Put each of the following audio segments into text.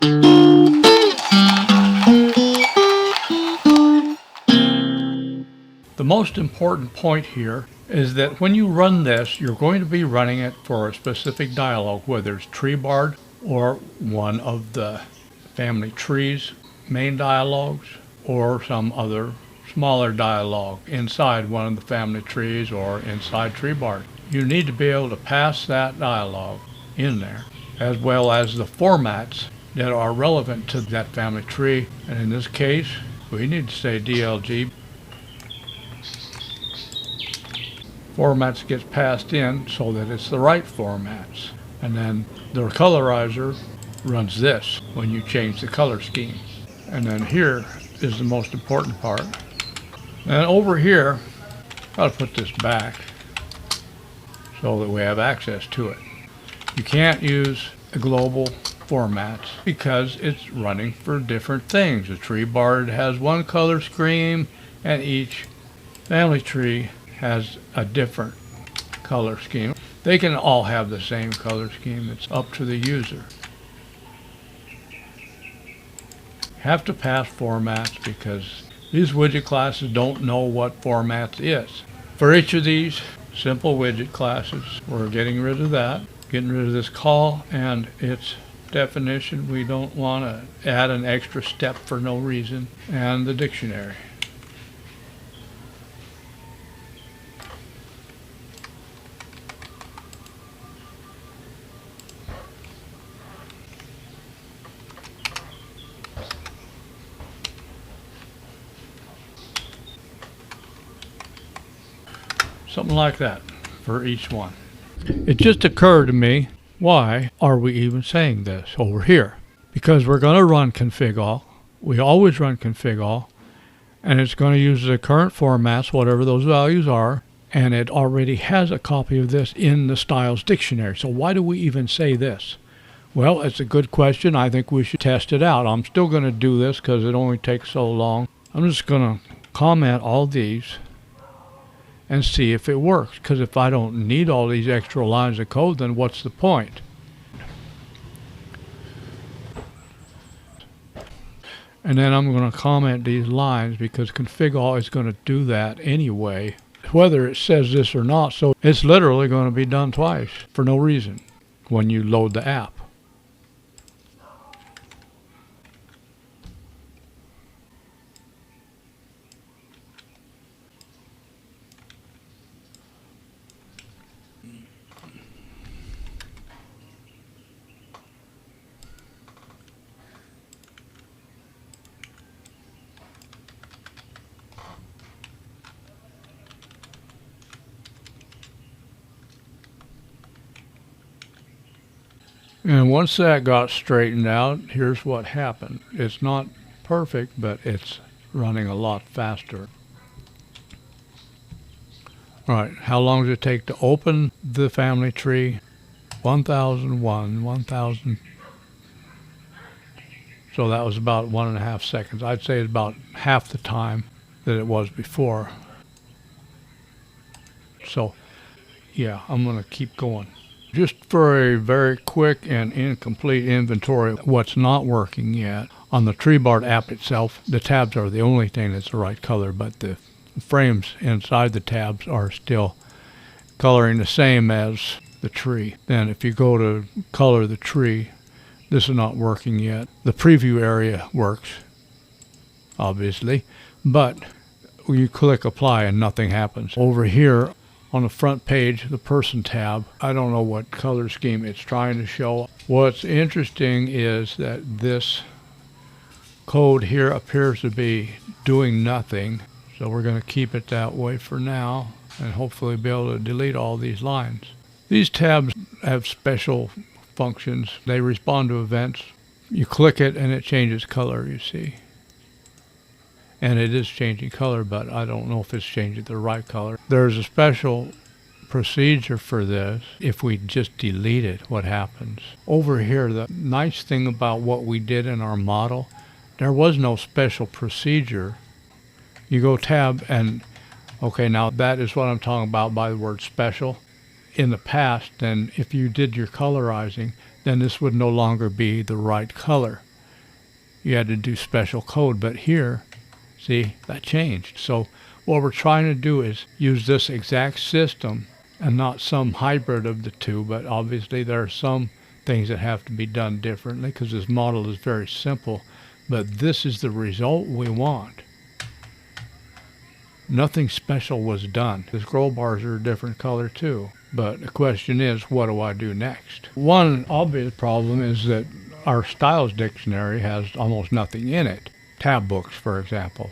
The most important point here is that when you run this, you're going to be running it for a specific dialog, whether it's Treebard or one of the family trees main dialogues or some other smaller dialog inside one of the family trees or inside Treebard. You need to be able to pass that dialog in there, as well as the formats that are relevant to that family tree. And in this case, we need to say DLG. Formats gets passed in so that it's the right formats. And then the colorizer runs this when you change the color scheme. And then here is the most important part. And over here, I'll put this back so that we have access to it. You can't use the global formats because it's running for different things. The Treebard has one color scheme and each family tree has a different color scheme. They can all have the same color scheme. It's up to the user. Have to pass formats because these widget classes don't know what formats is. For each of these simple widget classes, we're getting rid of that, getting rid of this call and its definition. We don't want to add an extra step for no reason, and the dictionary. Something like that for each one. It just occurred to me, why are we even saying this over here? Because we're going to run config all. We always run config all, and it's going to use the current formats, whatever those values are, and it already has a copy of this in the styles dictionary. So why do we even say this? Well, it's a good question. I think we should test it out. I'm still going to do this because it only takes so long. I'm just going to comment all these and see if it works, because if I don't need all these extra lines of code, then what's the point? And then I'm going to comment these lines because config all is going to do that anyway, whether it says this or not. So it's literally going to be done twice for no reason when you load the app. And once that got straightened out, here's what happened. It's not perfect, but it's running a lot faster. All right, how long does it take to open the family tree? 1001, 1000. So that was about 1.5 seconds. I'd say it's about half the time that it was before. So, yeah, I'm going to keep going. Just for a very quick and incomplete inventory of what's not working yet, on the Treebard app itself, the tabs are the only thing that's the right color, but the frames inside the tabs are still coloring the same as the tree. Then if you go to color the tree, this is not working yet. The preview area works, obviously, but you click apply and nothing happens. Over here, on the front page, the person tab, I don't know what color scheme it's trying to show. What's interesting is that this code here appears to be doing nothing. So we're going to keep it that way for now and hopefully be able to delete all these lines. These tabs have special functions. They respond to events. You click it and it changes color, you see. And it is changing color, but I don't know if it's changing the right color. There's a special procedure for this. If we just delete it, what happens? Over here, the nice thing about what we did in our model, there was no special procedure. You go tab and, okay, now that is what I'm talking about by the word special. In the past, then if you did your colorizing, then this would no longer be the right color. you had to do special code. But here, see, that changed. So what we're trying to do is use this exact system and not some hybrid of the two, but obviously there are some things that have to be done differently because this model is very simple. But this is the result we want. Nothing special was done. The scroll bars are a different color too. But the question is, what do I do next? One obvious problem is that our styles dictionary has almost nothing in it. Tab books, for example,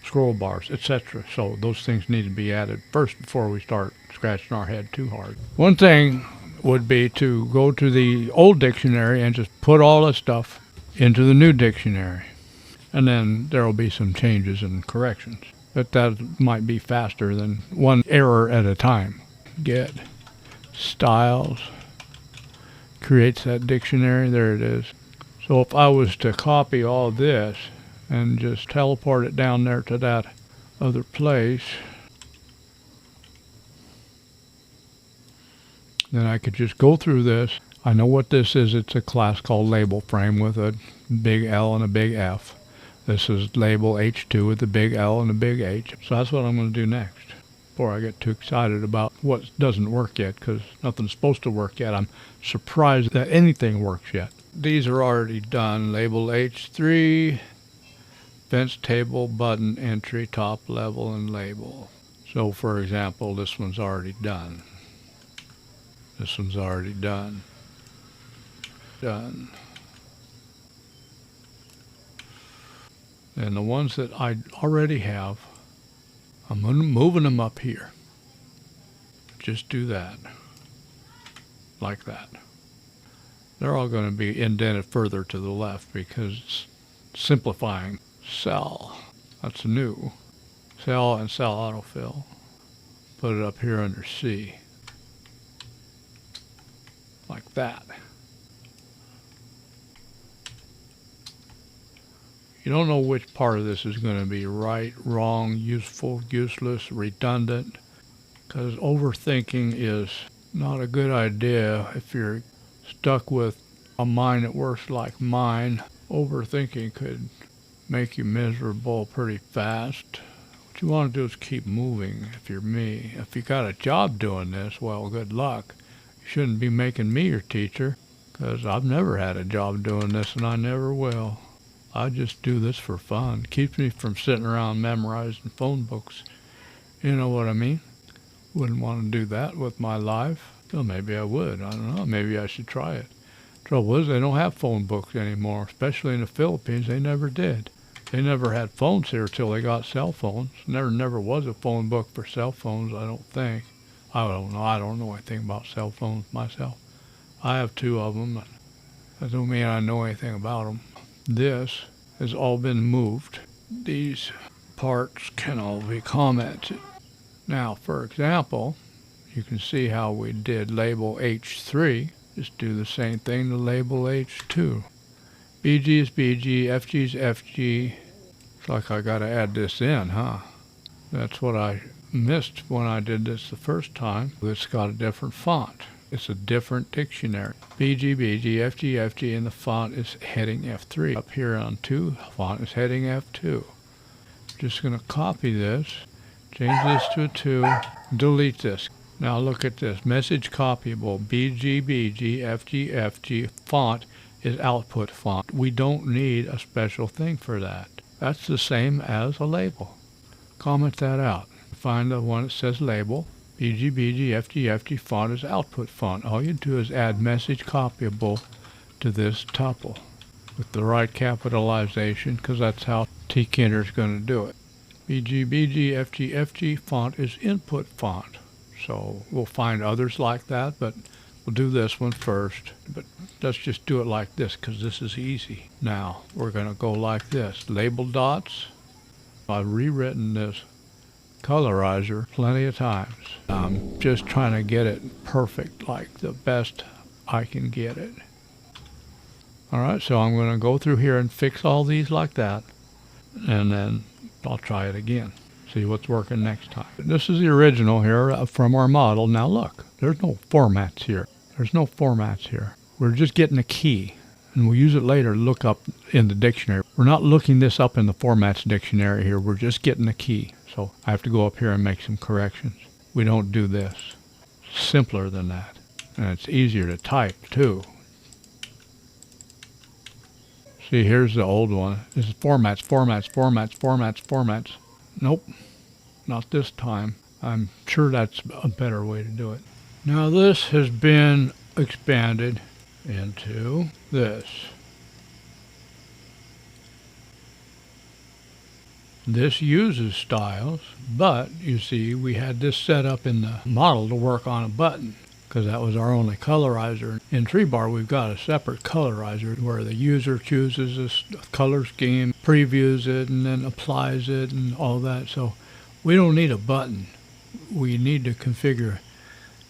scroll bars, etc. So those things need to be added first before we start scratching our head too hard. One thing would be to go to the old dictionary and just put all the stuff into the new dictionary. And then there will be some changes and corrections. But that might be faster than one error at a time. Get styles, creates that dictionary, there it is. So if I was to copy all this and just teleport it down there to that other place, then I could just go through this. I know what this is. It's a class called label frame with a big L and a big F. This is label H2 with a big L and a big H. So that's what I'm going to do next before I get too excited about what doesn't work yet, because nothing's supposed to work yet. I'm surprised that anything works yet. These are already done. Label H3, fence table, button, entry, top level, and label. So for example, this one's already done. This one's already done. Done. And the ones that I already have, I'm moving them up here. Just do that. Like that. They're all going to be indented further to the left because it's simplifying. Cell. That's new. Cell and cell autofill. Put it up here under C. Like that. You don't know which part of this is going to be right, wrong, useful, useless, redundant, because overthinking is not a good idea if you're stuck with a mind that works like mine. Overthinking could make you miserable pretty fast. What you want to do is keep moving if you're me. If you got a job doing this, well, good luck. You shouldn't be making me your teacher, because I've never had a job doing this and I never will. I just do this for fun. Keeps me from sitting around memorizing phone books. You know what I mean? Wouldn't want to do that with my life. Well, maybe I would. I don't know. Maybe I should try it. Trouble is, they don't have phone books anymore, especially in the Philippines. They never did. They never had phones here till they got cell phones. Never was a phone book for cell phones, I don't think. I don't know. I don't know anything about cell phones myself. I have 2 of them. That don't mean I know anything about them. This has all been moved. These parts can all be commented. Now, for example, you can see how we did label H3. Just do the same thing to label H2. BG is BG, FG is FG. It's like I got to add this in, huh? That's what I missed when I did this the first time. It's got a different font. It's a different dictionary. BG, BG, FG, FG, and the font is heading F3. Up here on 2, font is heading F2. Just going to copy this, change this to a 2, delete this. Now look at this. Message copyable. BG, BG, FG, FG, font is output font. We don't need a special thing for that. That's the same as a label. Comment that out. Find the one that says label. BG, BG, FG, FG font is output font. All you do is add message copyable to this tuple with the right capitalization, because that's how Tkinter is going to do it. BG, BG, FG, FG font is input font. So we'll find others like that, but we'll do this one first. But let's just do it like this because this is easy. Now we're going to go like this. Label dots. I've rewritten this colorizer plenty of times. I'm just trying to get it perfect, like the best I can get it. Alright, so I'm going to go through here and fix all these like that, and then I'll try it again. See what's working next time. This is the original here from our model. Now look, there's no formats here. There's no formats here. We're just getting a key, and we'll use it later to look up in the dictionary. We're not looking this up in the formats dictionary here. We're just getting the key. So I have to go up here and make some corrections. We don't do this. Simpler than that. And it's easier to type too. See, here's the old one. This is formats, formats, formats, formats, formats. Nope, not this time. I'm sure that's a better way to do it. Now this has been expanded into this. This uses styles, but you see we had this set up in the model to work on a button because that was our only colorizer. In Treebard we've got a separate colorizer where the user chooses a color scheme, previews it, and then applies it and all that. So we don't need a button. We need to configure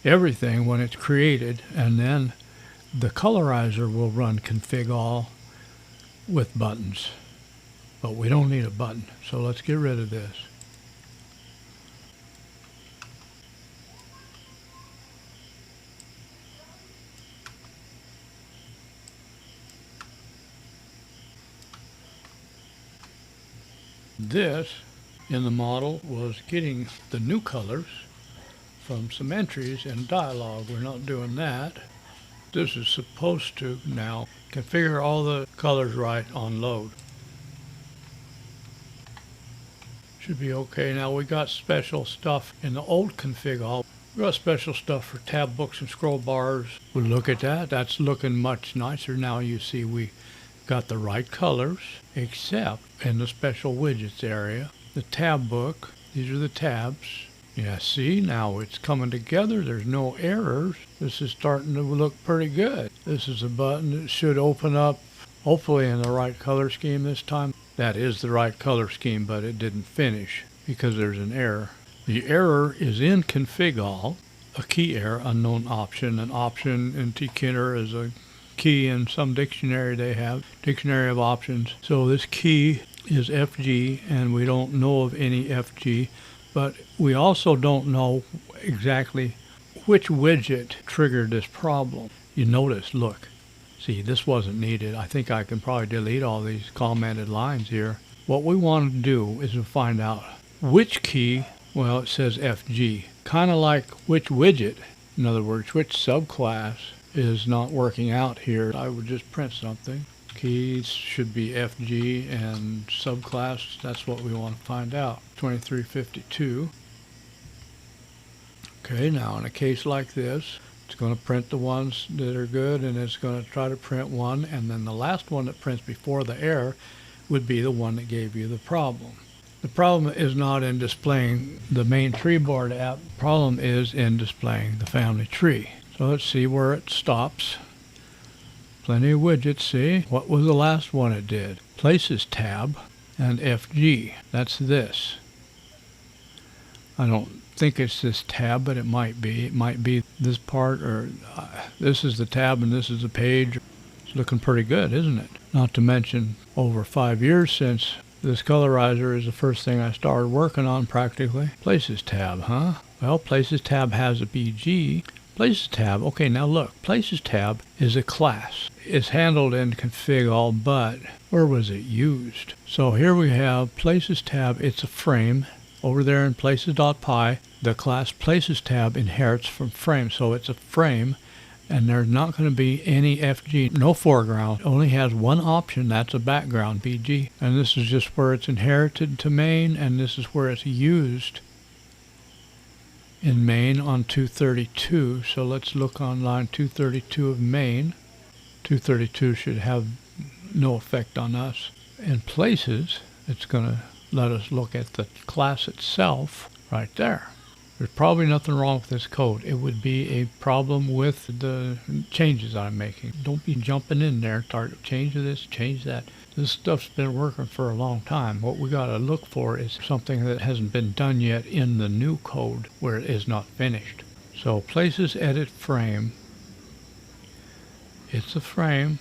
everything when it's created, and then the colorizer will run config all with buttons. But we don't need a button, so let's get rid of this. This in the model was getting the new colors from some entries in dialog. We're not doing that. This is supposed to now configure all the colors right on load. Should be okay. Now we got special stuff in the old config all. We got special stuff for tab books and scroll bars. We'll look at that. That's looking much nicer now. You see we got the right colors, except in the special widgets area. The tab book, these are the tabs. Yeah, see, now it's coming together. There's no errors. This is starting to look pretty good. This is a button that should open up, hopefully in the right color scheme this time. That is the right color scheme, but it didn't finish because there's an error. The error is in config all, a key error, unknown option. An option in Tkinter is a key in some dictionary they have, dictionary of options. So this key is FG, and we don't know of any FG, but we also don't know exactly which widget triggered this problem. You notice, look, see, this wasn't needed. I think I can probably delete all these commented lines here. What we want to do is to find out which key, well, it says FG, kind of like which widget, in other words, which subclass is not working out here. I would just print something. Keys should be FG and subclass, that's what we want to find out. 2352. Okay, now in a case like this, it's going to print the ones that are good, and it's going to try to print one, and then the last one that prints before the error would be the one that gave you the problem. The problem is not in displaying the main Treebard app. The problem is in displaying the family tree. So let's see where it stops. Plenty of widgets, see? What was the last one it did? Places tab and FG. That's this. I don't think it's this tab, but it might be. It might be this part, or this is the tab and this is the page. It's looking pretty good, isn't it? Not to mention over 5 years since this colorizer is the first thing I started working on practically. Places tab, huh? Well, Places tab has a BG. Places tab, okay, now look, Places tab is a class. It's handled in config all, but where was it used? So here we have Places tab, it's a frame. Over there in places.py, the class Places tab inherits from frame, so it's a frame, and there's not going to be any FG, no foreground. It only has one option, that's a background BG, and this is just where it's inherited to main, and this is where it's used in main on 232. So let's look on line 232 of main. 232 should have no effect on us. In places, it's going to let us look at the class itself right there. There's probably nothing wrong with this code. It would be a problem with the changes I'm making. Don't be jumping in there, start change this, change that. This stuff's been working for a long time. What we got to look for is something that hasn't been done yet in the new code where it is not finished. So places edit frame. It's a frame.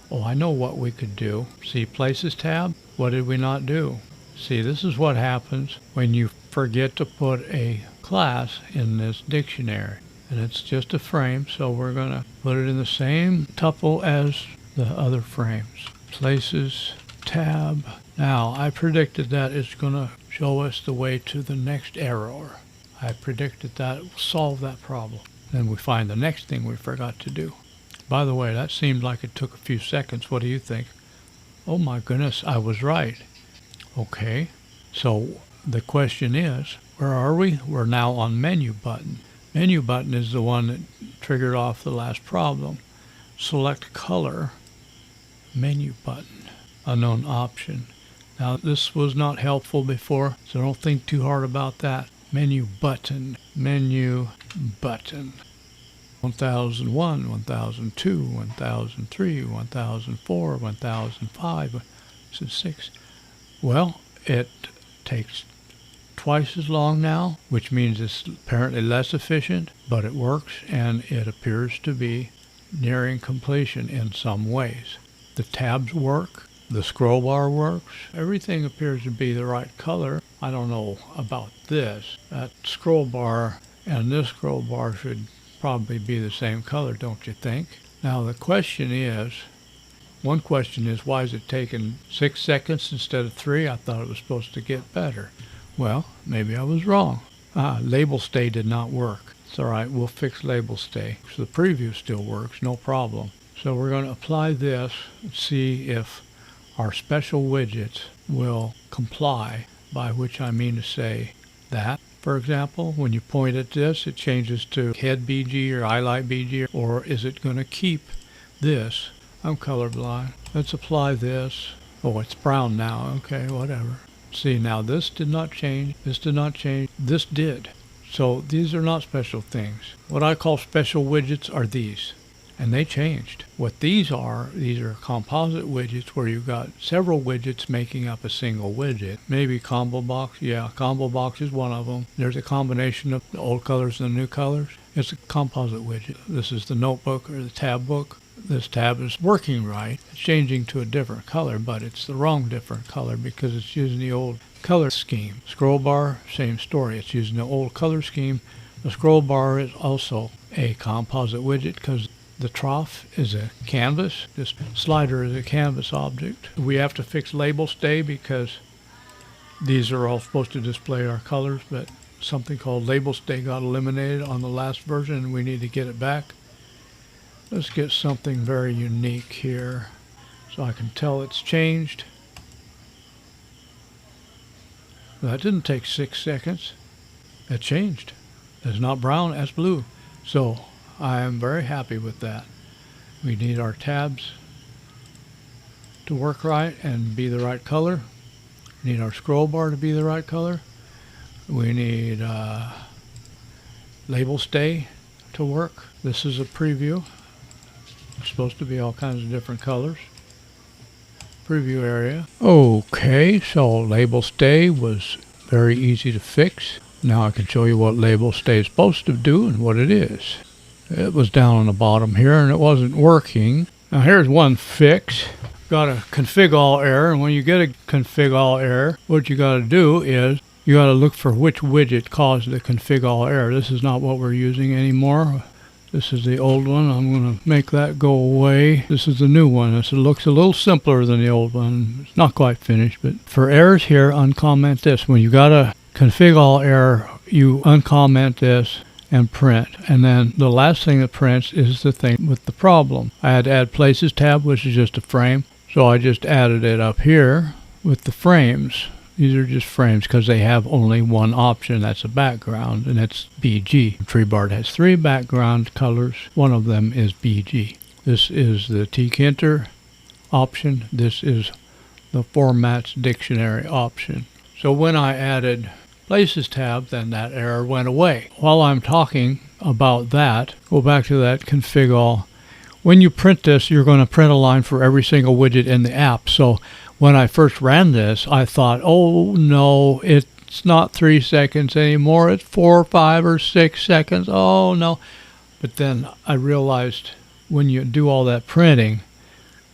Oh, I know what we could do. See places tab? What did we not do? See, this is what happens when you forget to put a class in this dictionary. And it's just a frame, so we're going to put it in the same tuple as the other frames. Places tab. Now, I predicted that it's going to show us the way to the next error. I predicted that it will solve that problem. Then we find the next thing we forgot to do. By the way, that seemed like it took a few seconds. What do you think? Oh my goodness, I was right. Okay, so the question is, where are we? We're now on menu button. Menu button is the one that triggered off the last problem. Select color, menu button, unknown option. Now this was not helpful before, so don't think too hard about that. Menu button, menu button. 1001, 1002, 1003, 1004, 1005, 1006. Well, it takes twice as long now, which means it's apparently less efficient, but it works, and it appears to be nearing completion in some ways. The tabs work, the scroll bar works, everything appears to be the right color. I don't know about this. That scroll bar and this scroll bar should probably be the same color, don't you think? Now the question is, one question is, why is it taking 6 seconds instead of 3? I thought it was supposed to get better. Well, maybe I was wrong. Label stay did not work. It's all right, we'll fix label stay. So the preview still works, no problem. So we're going to apply this and see if our special widgets will comply, by which I mean to say that. For example, when you point at this, it changes to head BG or highlight BG, or is it going to keep this? I'm colorblind. Let's apply this. Oh, it's brown now. Okay, whatever. See, now this did not change. This did not change. This did. So these are not special things. What I call special widgets are these. And they changed. What these are composite widgets where you've got several widgets making up a single widget. Maybe combo box. Yeah, combo box is one of them. There's a combination of the old colors and the new colors. It's a composite widget. This is the notebook or the tab book. This tab is working right. It's changing to a different color, but it's the wrong different color because it's using the old color scheme. Scroll bar, same story. It's using the old color scheme. The scroll bar is also a composite widget because the trough is a canvas. This slider is a canvas object. We have to fix label stay because these are all supposed to display our colors, but something called label stay got eliminated on the last version and we need to get it back. Let's get something very unique here so I can tell it's changed. That didn't take 6 seconds. It changed. It's not brown, it's blue. So I am very happy with that. We need our tabs to work right and be the right color. We need our scroll bar to be the right color. We need label stay to work. This is a preview. It's supposed to be all kinds of different colors. Preview area. Okay, so label stay was very easy to fix. Now I can show you what label stay is supposed to do and what it is. It was down on the bottom here and it wasn't working. Now here's one fix. Got a config all error, and when you get a config all error, what you got to do is you got to look for which widget caused the config all error. This is not what we're using anymore. This is the old one. I'm going to make that go away. This is the new one. It looks a little simpler than the old one. It's not quite finished, but for errors here, uncomment this. When you got a config all error, you uncomment this and print. And then the last thing that prints is the thing with the problem. I had to add places tab, which is just a frame. So I just added it up here with the frames. These are just frames because they have only one option. That's a background, and it's BG. Treebard has 3 background colors. One of them is BG. This is the Tkinter option. This is the Formats Dictionary option. So when I added Places tab, then that error went away. While I'm talking about that, go back to that config all. When you print this, you're going to print a line for every single widget in the app. So when I first ran this, I thought, oh no, it's not 3 seconds anymore. It's 4, 5, or 6 seconds. Oh no. But then I realized when you do all that printing,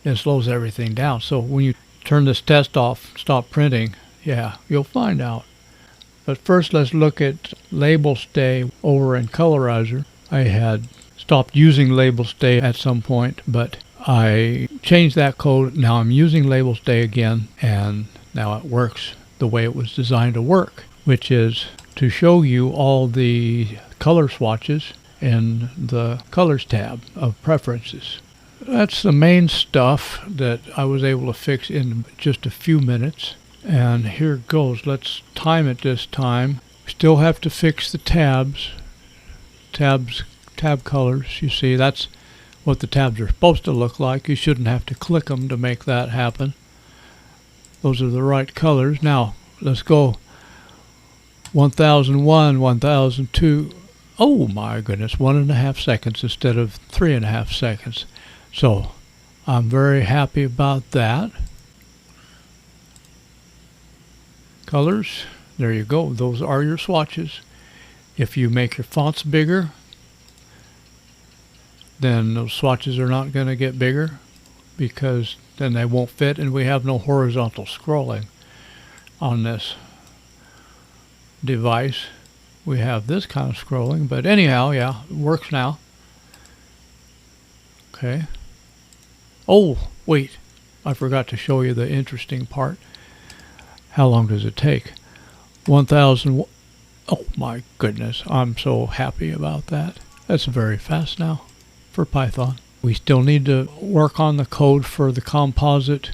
it slows everything down. So when you turn this test off, stop printing, yeah, you'll find out. But first, let's look at label stay over in Colorizer. I had stopped using label stay at some point, but I changed that code. Now I'm using labels day again, and now it works the way it was designed to work, which is to show you all the color swatches in the colors tab of preferences. That's the main stuff that I was able to fix in just a few minutes. And here it goes. Let's time it this time. Still have to fix the tab colors. You see, that's what the tabs are supposed to look like. You shouldn't have to click them to make that happen. Those are the right colors. Now let's go 1001, 1002. Oh my goodness, 1.5 seconds instead of 3.5 seconds. So I'm very happy about that. Colors, there you go. Those are your swatches. If you make your fonts bigger, then those swatches are not going to get bigger, because then they won't fit, and we have no horizontal scrolling on this device. We have this kind of scrolling, but anyhow, yeah, it works now. Okay. Oh, wait, I forgot to show you the interesting part. How long does it take? 1000. Oh my goodness, I'm so happy about that. That's very fast now for Python. We still need to work on the code for the composite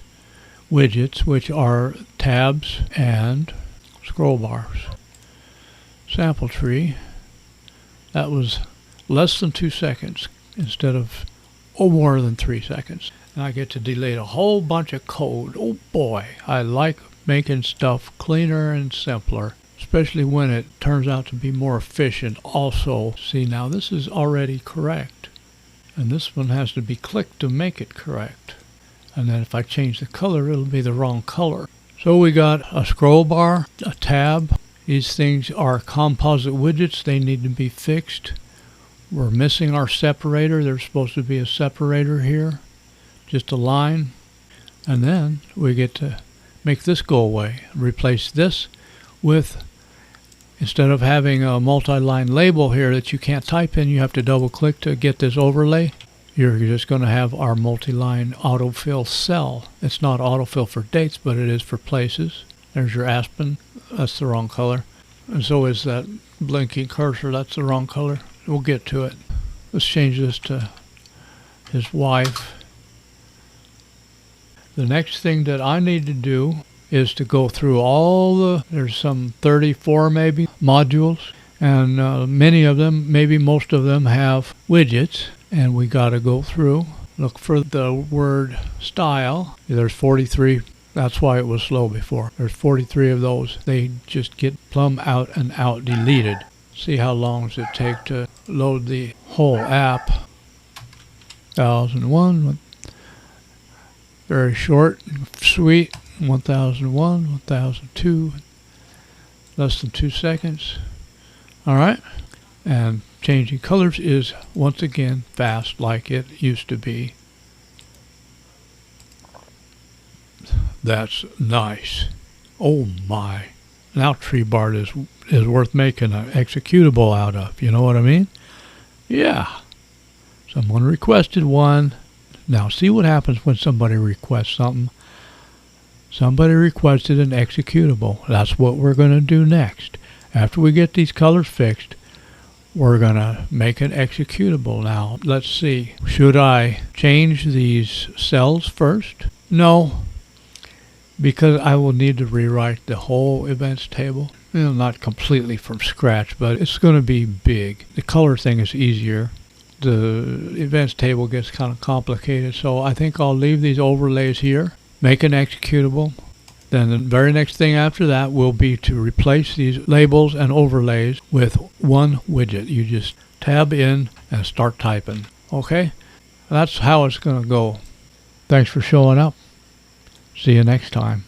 widgets, which are tabs and scroll bars. Sample tree, that was less than 2 seconds instead of more than 3 seconds. And I get to delete a whole bunch of code. Oh boy, I like making stuff cleaner and simpler, especially when it turns out to be more efficient also. See, now this is already correct, and this one has to be clicked to make it correct. And then if I change the color, it'll be the wrong color. So we got a scroll bar, a tab. These things are composite widgets. They need to be fixed. We're missing our separator. There's supposed to be a separator here, just a line. And then we get to make this go away. Replace this with, instead of having a multi-line label here that you can't type in, you have to double click to get this overlay. You're just going to have our multi-line autofill cell. It's not autofill for dates, but it is for places. There's your Aspen. That's the wrong color. And so is that blinking cursor. That's the wrong color. We'll get to it. Let's change this to his wife. The next thing that I need to do is to go through all the, there's some 34 maybe modules, and many of them, maybe most of them, have widgets, and we got to go through, look for the word style. There's 43. That's why it was slow before. There's 43 of those. They just get plumb out and out deleted. See how long does it take to load the whole app. 1001, very short, sweet. 1001, 1002, less than 2 seconds. All right, and changing colors is once again fast like it used to be. That's nice. Oh my. Now Treebard is worth making an executable out of. You know what I mean? Yeah. Someone requested one. Now see what happens when somebody requests something. Somebody requested an executable. That's what we're going to do next. After we get these colors fixed, we're going to make an executable. Now, let's see. Should I change these cells first? No, because I will need to rewrite the whole events table. You know, not completely from scratch, but it's going to be big. The color thing is easier. The events table gets kind of complicated, so I think I'll leave these overlays here, make an executable. Then the very next thing after that will be to replace these labels and overlays with one widget. You just tab in and start typing. Okay? That's how it's going to go. Thanks for showing up. See you next time.